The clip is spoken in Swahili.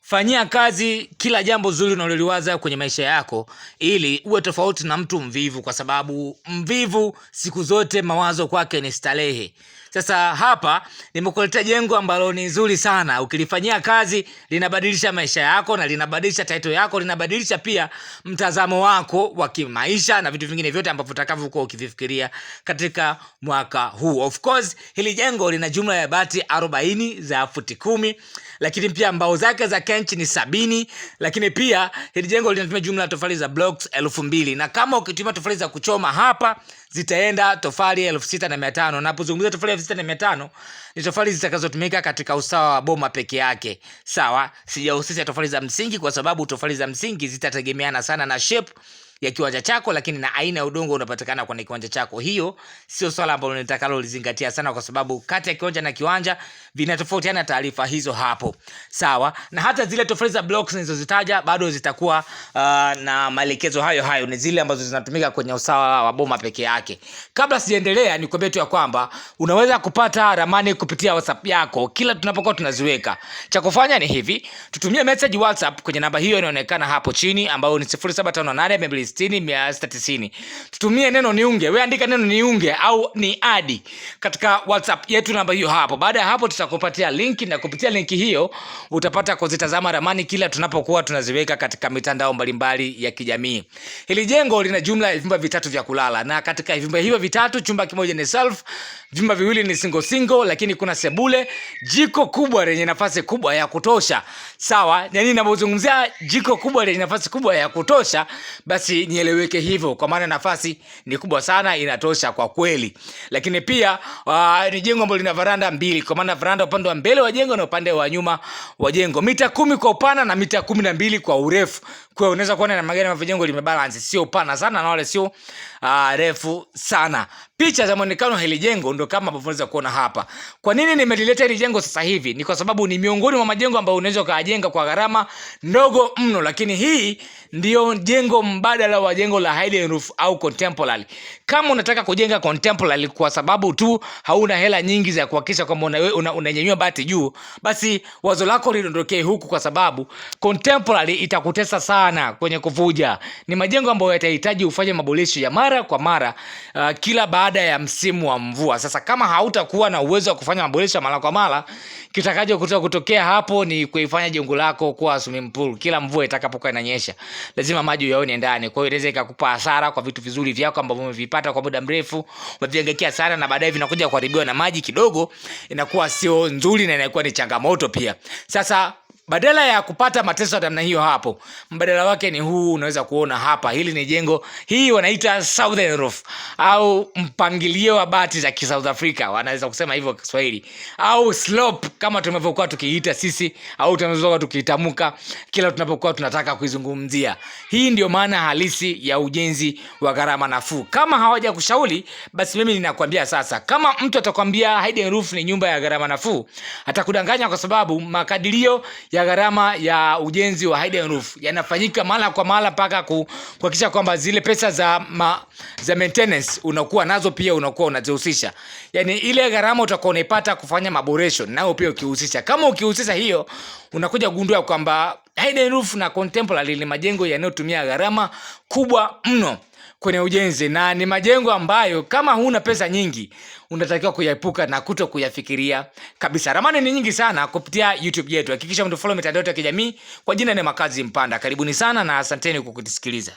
Fanyia kazi kila jambo zuri unaloliwaza kwenye maisha yako ili uwe tofauti na mtu mvivu, kwa sababu mvivu siku zote mawazo kwake ni starehe. Sasa hapa nimekuletea jengo ambalo ni nzuri sana. Ukilifanyia kazi linabadilisha maisha yako na linabadilisha title yako, linabadilisha pia mtazamo wako wa kimaisha na vitu vingine vyote ambavyo utakavyokuwa ukivifikiria katika mwaka huu. Of course, hili jengo lina jumla ya bati 40 za futi 10, lakini pia mbao zake za kenchi ni 70, lakini pia hili jengo linatumia jumla ya tofali za blocks 2000, na kama ukitumia tofali za kuchoma hapa zitaenda tofali 6500. Napozungumzia tofali 6500 ni tofali zitakazotumika katika usawa wa boma peke yake. Sawa, sijahusisha tofali za msingi kwa sababu tofali za msingi zitategemeana sana na shape ya kiwanja chako, lakini na aina ya udongo unapatikana kwenye kiwanja chako. Hiyo sio swala ambalo nitakalo lizingatia sana, kwa sababu kati ya kiwanja na kiwanja vinatofautiana taarifa hizo hapo. Sawa, na hata zile tofali za blocks nilizozitaja bado zitakuwa na maelekezo hayo ni zile ambazo zinatumika kwenye usawa wa boma peke yake. Kabla sijaendelea, nikwambie tu ya kwamba unaweza kupata ramani kupitia WhatsApp yako kila tunapokuwa tunaziweka. Cha kufanya ni hivi: tutumie message WhatsApp kwenye namba hiyo inaonekana hapo chini, ambayo ni 0758260690. Tutumie neno niunge. Wewe andika neno niunge au ni adi katika WhatsApp yetu, namba hiyo hapo. Baada ya hapo tutakupatia linki, na kupitia linki hiyo utapata kuzitazama ramani kila tunapokuwa tunaziweka katika mitandao mbalimbali ya kijamii. Hili jengo lina jumla ya vyumba vitatu vya kulala, na katika vyumba hivyo vitatu, chumba kimoja ni self, vyumba viwili ni single, lakini kuna sebule, jiko kubwa lenye nafasi kubwa ya kutosha. Sawa, yani ninapozungumzia jiko kubwa lenye nafasi kubwa ya kutosha, basi nieleweke hivyo, kwa maana nafasi ni kubwa sana, inatosha kwa kweli. Lakini pia ni jengo ambalo lina varanda mbili, kwa maana varanda upande wa mbele wa jengo na upande wa nyuma wa jengo, mita 10 kwa upana na mita 12 kwa urefu. Kwa unaweza kuona na magari ya jengo limebalance, sio pana sana na wale sio refu sana. Picha za muonekano hili jengo ndio kama ambavyo unaweza kuona hapa. Kwa nini nimelileta hili jengo sasa hivi? Ni kwa sababu ni miongoni mwa majengo ambayo unaweza kujenga kwa gharama ndogo mno, lakini hii ndio jengo mbadala wa jengo la hidden roof au contemporary. Kama unataka kujenga contemporary kwa sababu tu hauna hela nyingi za kuhakikisha kwamba unanyanyua bati juu, basi wazo lako lidondokee huku, kwa sababu contemporary itakutesa sana kwenye kuvuja. Ni majengo ambayo yatahitaji ufanye maboresho ya mara kwa mara kila baada ya msimu wa mvua. Sasa kama hautakuwa na uwezo wa kufanya maboresho mara kwa mara, kitakacho kutokea hapo ni kuifanya jengo lako kuwa swimming pool. Kila mvua itakapokuwa inanyesha, lazima maji yaone ndani. Kwa hiyo inaweza ikakupa hasara kwa vitu vizuri vyako ambavyo umevipata kwa muda mrefu, umevihangaika sana, na baadaye vinakuja kuharibiwa na maji kidogo, inakuwa sio nzuri na inakuwa ni changamoto pia. Sasa badala ya kupata mateso ya namna hiyo hapo, mbadala wake ni huu. Unaweza kuona hapa, hili ni jengo, hii wanaita southern roof au mpangilio wa bati za South Africa, wanaweza kusema hivyo kwa Kiswahili, au slope kama tumevyokuwa tukiita sisi, au tunaweza tukiitamuka kila tunapokuwa tunataka kuizungumzia. Hii ndio maana halisi ya ujenzi wa gharama nafuu. Kama hawaja kushauri, basi mimi ninakwambia sasa, kama mtu atakwambia hidden roof ni nyumba ya gharama nafuu, atakudanganya, kwa sababu makadirio ya gharama ya ujenzi wa hidden roof yanafanyika mara kwa mara mpaka kuhakikisha kwamba zile pesa za maintenance unakuwa nazo pia unakuwa unazihusisha. Yani ile gharama utakuwa unaipata kufanya maboresho nao pia ukihusisha. Kama ukihusisha hiyo, unakuja kugundua kwamba hidden roof na contemporary ni majengo yanayotumia gharama kubwa mno kwenye ujenzi, na ni majengo ambayo kama huna pesa nyingi unatakiwa kuyaepuka na kuto kuyafikiria kabisa. Ramani ni nyingi sana kupitia YouTube yetu. Hakikisha mtu follow mitandao ya kijamii kwa jina ni Makazi Mpanda. Karibuni sana na asanteni kwa kutusikiliza.